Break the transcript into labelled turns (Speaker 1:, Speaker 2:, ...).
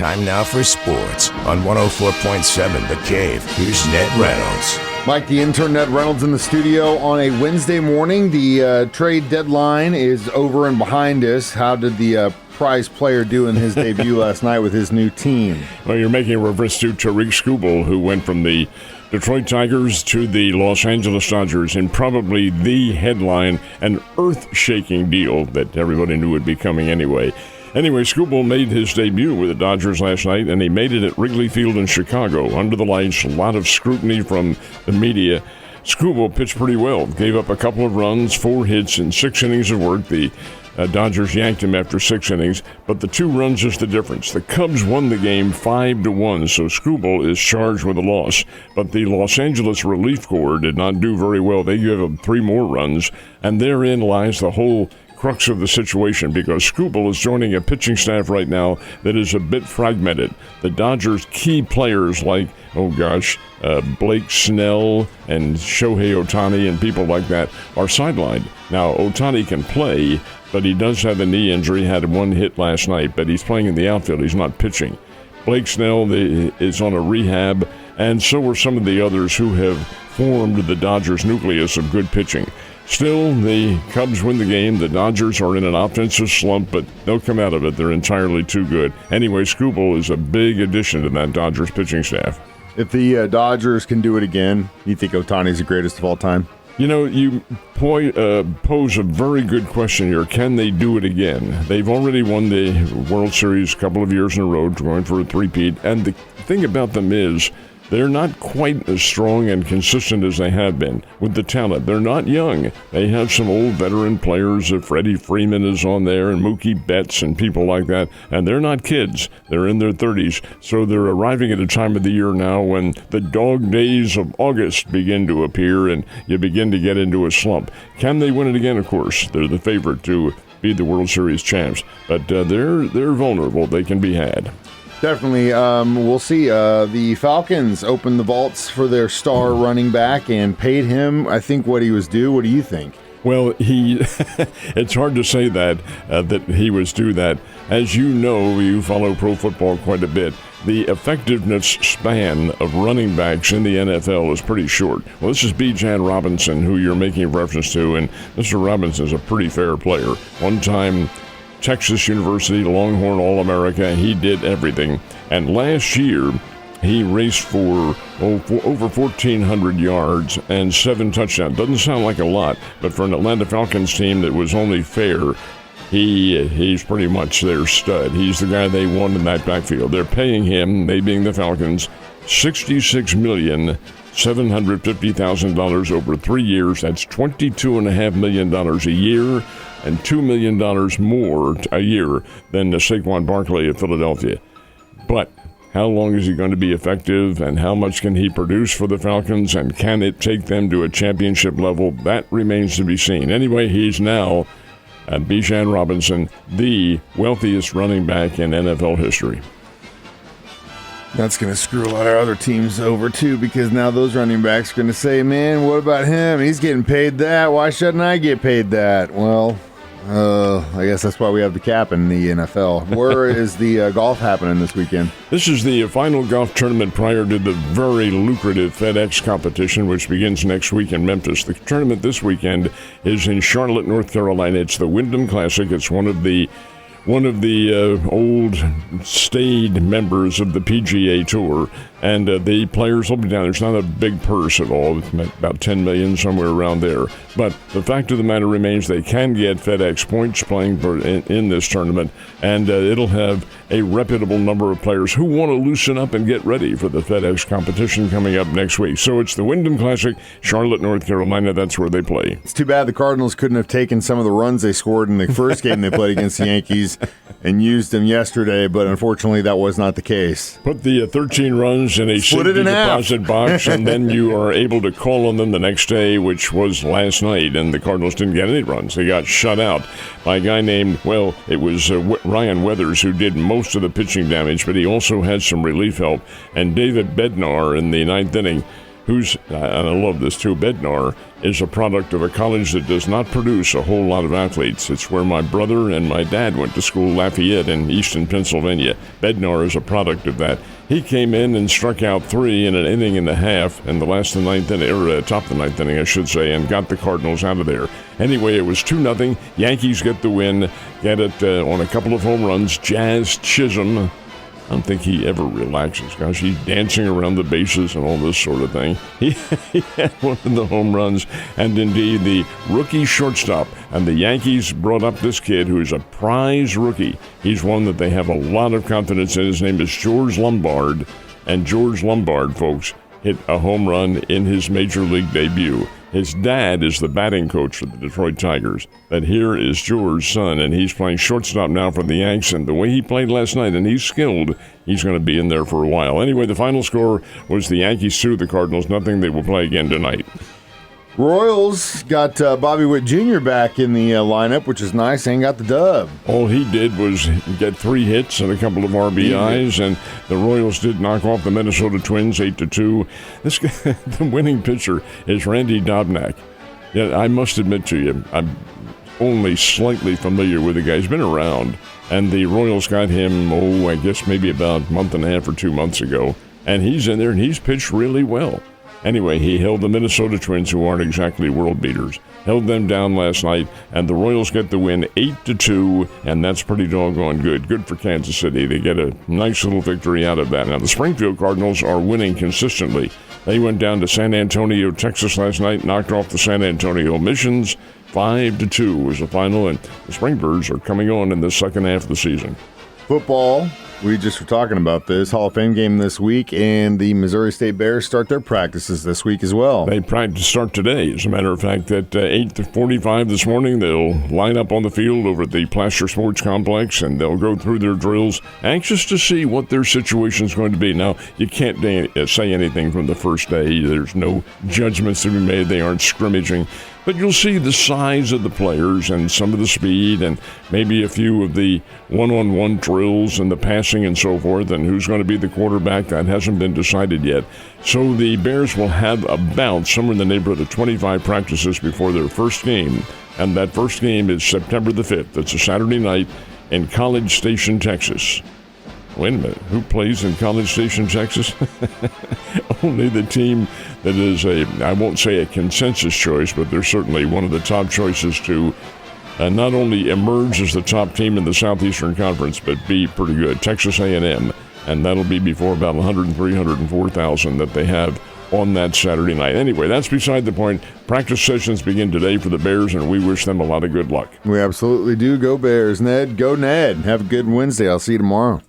Speaker 1: Time now for sports on 104.7 The Cave. Here's Ned Reynolds.
Speaker 2: Mike, the intern, Ned Reynolds, in the studio on a Wednesday morning. The trade deadline is over and behind us. How did the prize player do in his debut last night with his new team?
Speaker 3: Well, you're making a reference to Tariq Skubal, who went from the Detroit Tigers to the Los Angeles Dodgers in probably the headline, an earth-shaking deal that everybody knew would be coming anyway. Anyway, Skubal made his debut with the Dodgers last night, and he made it at Wrigley Field in Chicago. Under the lights, a lot of scrutiny from the media. Skubal pitched pretty well, gave up a couple of runs, 4 hits, and 6 innings of work. The Dodgers yanked him after 6 innings, but the 2 runs is the difference. The Cubs won the game 5-1, so Skubal is charged with a loss. But the Los Angeles Relief Corps did not do very well. They gave up 3 more runs, and therein lies the whole crux of the situation, because Skubal is joining a pitching staff right now that is a bit fragmented. The Dodgers' key players like, Blake Snell and Shohei Ohtani and people like that are sidelined. Now, Ohtani can play, but he does have a knee injury, had 1 hit last night, but he's playing in the outfield. He's not pitching. Blake Snell is on a rehab, and so are some of the others who have formed the Dodgers' nucleus of good pitching. Still, the Cubs win the game. The Dodgers are in an offensive slump, but they'll come out of it. They're entirely too good. Anyway, Skubal is a big addition to that Dodgers pitching staff.
Speaker 2: If the Dodgers can do it again, you think Ohtani's the greatest of all time?
Speaker 3: You know, you pose a very good question here. Can they do it again? They've already won the World Series a couple of years in a row, going for a three-peat. And the thing about them is they're not quite as strong and consistent as they have been with the talent. They're not young. They have some old veteran players. Freddie Freeman is on there and Mookie Betts and people like that. And they're not kids. They're in their 30s. So they're arriving at a time of the year now when the dog days of August begin to appear and you begin to get into a slump. Can they win it again? Of course. They're the favorite to be the World Series champs. But they're vulnerable. They can be had.
Speaker 2: Definitely. We'll see. The Falcons opened the vaults for their star running back and paid him, I think, what he was due. What do you think?
Speaker 3: Well, it's hard to say that he was due that. As you know, you follow pro football quite a bit. The effectiveness span of running backs in the NFL is pretty short. Well, this is Bijan Robinson, who you're making reference to, and Mr. Robinson is a pretty fair player. One time, Texas University Longhorn All-America. He did everything. And last year, he raced for over 1,400 yards and 7 touchdowns. Doesn't sound like a lot, but for an Atlanta Falcons team that was only fair, he's pretty much their stud. He's the guy they want in that backfield. They're paying him, they being the Falcons, $66,750,000 over 3 years. That's $22.5 million a year. And $2 million more a year than Saquon Barkley of Philadelphia. But how long is he going to be effective, and how much can he produce for the Falcons, and can it take them to a championship level? That remains to be seen. Anyway, he's now, Bijan Robinson, the wealthiest running back in NFL history.
Speaker 2: That's going to screw a lot of other teams over, too, because now those running backs are going to say, man, what about him? He's getting paid that. Why shouldn't I get paid that? Well, I guess that's why we have the cap in the NFL. Where is the golf happening this weekend?
Speaker 3: This is the final golf tournament prior to the very lucrative FedEx competition, which begins next week in Memphis. The tournament this weekend is in Charlotte, North Carolina. It's the Wyndham Classic. It's one of the old staid members of the PGA Tour, and the players will be down there. It's not a big purse at all. It's about $10 million, somewhere around there. But the fact of the matter remains they can get FedEx points playing in this tournament, and it'll have a reputable number of players who want to loosen up and get ready for the FedEx competition coming up next week. So it's the Wyndham Classic, Charlotte, North Carolina. That's where they play.
Speaker 2: It's too bad the Cardinals couldn't have taken some of the runs they scored in the first game they played against the Yankees and used them yesterday, but unfortunately that was not the case.
Speaker 3: Put the 13 runs in a safety deposit box, and then you are able to call on them the next day, which was last night, and the Cardinals didn't get any runs. They got shut out by a guy named, it was Ryan Weathers, who did most of the pitching damage, but he also had some relief help, and David Bednar in the ninth inning who's, and I love this too, Bednar is a product of a college that does not produce a whole lot of athletes. It's where my brother and my dad went to school, Lafayette in eastern Pennsylvania. Bednar is a product of that. He came in and struck out 3 in an inning and a half in the last of the ninth inning, or top of the ninth inning, I should say, and got the Cardinals out of there. Anyway, it was 2-0. Yankees get the win, get it on a couple of home runs. Jazz Chisholm, I don't think he ever relaxes. Gosh, he's dancing around the bases and all this sort of thing. He had one of the home runs, and indeed the rookie shortstop. And the Yankees brought up this kid who is a prize rookie. He's one that they have a lot of confidence in. His name is George Lombard. And George Lombard, folks, hit a home run in his major league debut. His dad is the batting coach for the Detroit Tigers. But here is George's son, and he's playing shortstop now for the Yanks. And the way he played last night, and he's skilled, he's going to be in there for a while. Anyway, the final score was the Yankees 2, the Cardinals nothing. They will play again tonight.
Speaker 2: Royals got Bobby Witt Jr. back in the lineup, which is nice, and got the dub.
Speaker 3: All he did was get 3 hits and a couple of RBIs, and the Royals did knock off the Minnesota Twins 8-2. This guy, the winning pitcher is Randy Dobnak. Yeah, I must admit to you, I'm only slightly familiar with the guy. He's been around, and the Royals got him, I guess maybe about a month and a half or 2 months ago, and he's in there, and he's pitched really well. Anyway, he held the Minnesota Twins, who aren't exactly world beaters, held them down last night, and the Royals get the win 8-2, and that's pretty doggone good. Good for Kansas City. They get a nice little victory out of that. Now, the Springfield Cardinals are winning consistently. They went down to San Antonio, Texas last night, knocked off the San Antonio Missions. 5-2 was the final, and the Springbirds are coming on in the second half of the season.
Speaker 2: Football, we just were talking about this, Hall of Fame game this week, and the Missouri State Bears start their practices this week as well.
Speaker 3: They practice start today. As a matter of fact, at 8:45 this morning, they'll line up on the field over at the Plaster Sports Complex, and they'll go through their drills, anxious to see what their situation is going to be. Now, you can't say anything from the first day. There's no judgments to be made. They aren't scrimmaging. But you'll see the size of the players and some of the speed and maybe a few of the one-on-one drills and the passing and so forth, and who's going to be the quarterback. That hasn't been decided yet. So the Bears will have about somewhere in the neighborhood of 25 practices before their first game, and that first game is September the 5th. It's a Saturday night in College Station, Texas. Wait a minute, who plays in College Station, Texas? Only the team that is I won't say a consensus choice, but they're certainly one of the top choices to not only emerge as the top team in the Southeastern Conference, but be pretty good. Texas A&M, and that'll be before about 104,000 that they have on that Saturday night. Anyway, that's beside the point. Practice sessions begin today for the Bears, and we wish them a lot of good luck.
Speaker 2: We absolutely do. Go Bears, Ned. Go Ned. Have a good Wednesday. I'll see you tomorrow.